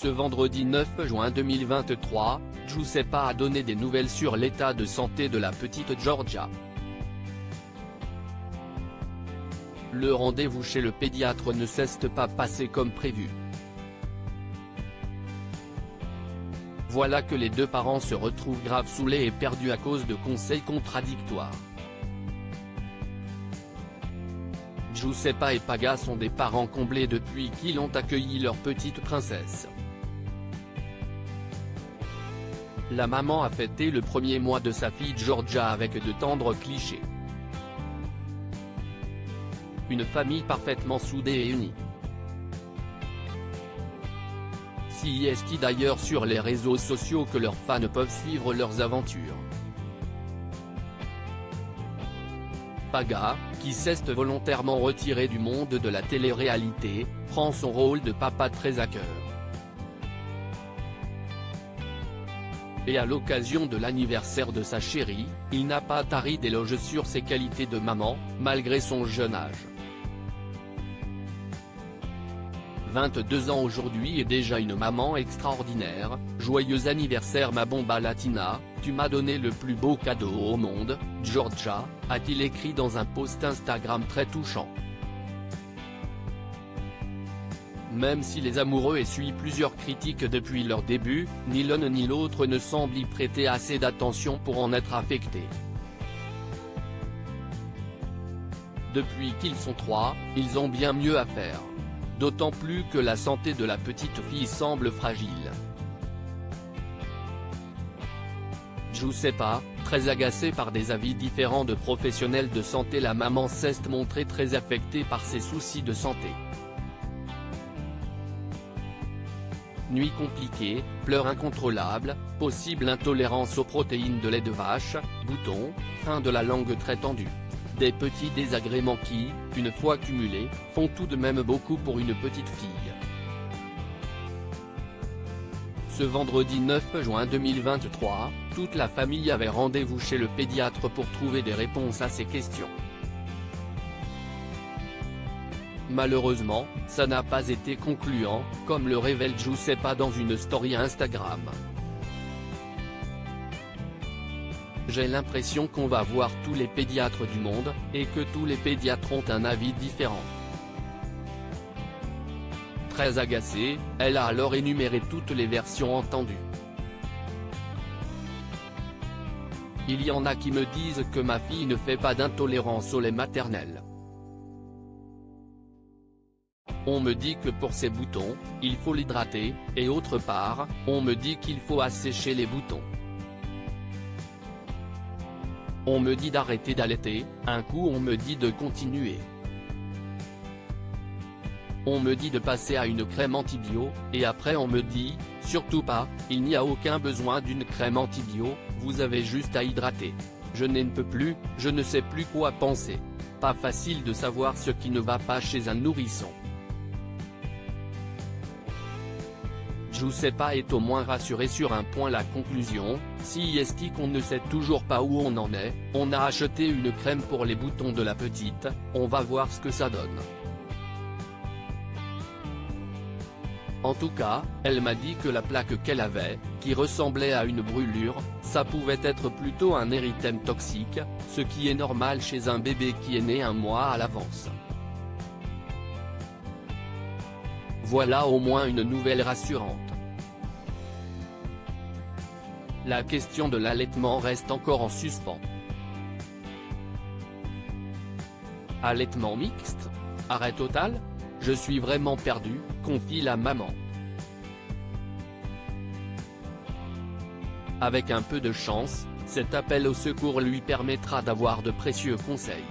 Ce vendredi 9 juin 2023, Giuseppa a donné des nouvelles sur l'état de santé de la petite Giorgia. Le rendez-vous chez le pédiatre ne s'est pas passé comme prévu. Voilà que les deux parents se retrouvent grave saoulés et perdus à cause de conseils contradictoires. Giuseppa et Paga sont des parents comblés depuis qu'ils ont accueilli leur petite princesse. La maman a fêté le premier mois de sa fille Giorgia avec de tendres clichés. Une famille parfaitement soudée et unie. Si est d'ailleurs sur les réseaux sociaux que leurs fans peuvent suivre leurs aventures. Paga, qui s'est volontairement retiré du monde de la télé-réalité, prend son rôle de papa très à cœur. Et à l'occasion de l'anniversaire de sa chérie, il n'a pas tari d'éloges sur ses qualités de maman, malgré son jeune âge. 22 ans aujourd'hui et déjà une maman extraordinaire, joyeux anniversaire ma bomba latina, tu m'as donné le plus beau cadeau au monde, Giorgia, a-t-il écrit dans un post Instagram très touchant. Même si les amoureux essuient plusieurs critiques depuis leur début, ni l'un ni l'autre ne semblent y prêter assez d'attention pour en être affectés. Depuis qu'ils sont trois, ils ont bien mieux à faire. D'autant plus que la santé de la petite fille semble fragile. Giuseppa, très agacée par des avis différents de professionnels de santé, la maman s'est montrée très affectée par ses soucis de santé. Nuit compliquée, pleurs incontrôlables, possible intolérance aux protéines de lait de vache, boutons, fin de la langue très tendue. Des petits désagréments qui, une fois cumulés, font tout de même beaucoup pour une petite fille. Ce vendredi 9 juin 2023, toute la famille avait rendez-vous chez le pédiatre pour trouver des réponses à ces questions. Malheureusement, ça n'a pas été concluant, comme le révèle Giuseppa dans une story Instagram. J'ai l'impression qu'on va voir tous les pédiatres du monde, et que tous les pédiatres ont un avis différent. Très agacée, elle a alors énuméré toutes les versions entendues. Il y en a qui me disent que ma fille ne fait pas d'intolérance au lait maternel. On me dit que pour ses boutons, il faut l'hydrater, et autre part, on me dit qu'il faut assécher les boutons. On me dit d'arrêter d'allaiter, un coup on me dit de continuer. On me dit de passer à une crème antibio, et après on me dit, surtout pas, il n'y a aucun besoin d'une crème antibio, vous avez juste à hydrater. Je n'en peux plus, je ne sais plus quoi penser. Pas facile de savoir ce qui ne va pas chez un nourrisson. Giuseppa est au moins rassurée sur un point, la conclusion, si est qu'on ne sait toujours pas où on en est, on a acheté une crème pour les boutons de la petite, on va voir ce que ça donne. En tout cas, elle m'a dit que la plaque qu'elle avait, qui ressemblait à une brûlure, ça pouvait être plutôt un érythème toxique, ce qui est normal chez un bébé qui est né un mois à l'avance. Voilà au moins une nouvelle rassurante. La question de l'allaitement reste encore en suspens. Allaitement mixte? Arrêt total? Je suis vraiment perdu, confie la maman. Avec un peu de chance, cet appel au secours lui permettra d'avoir de précieux conseils.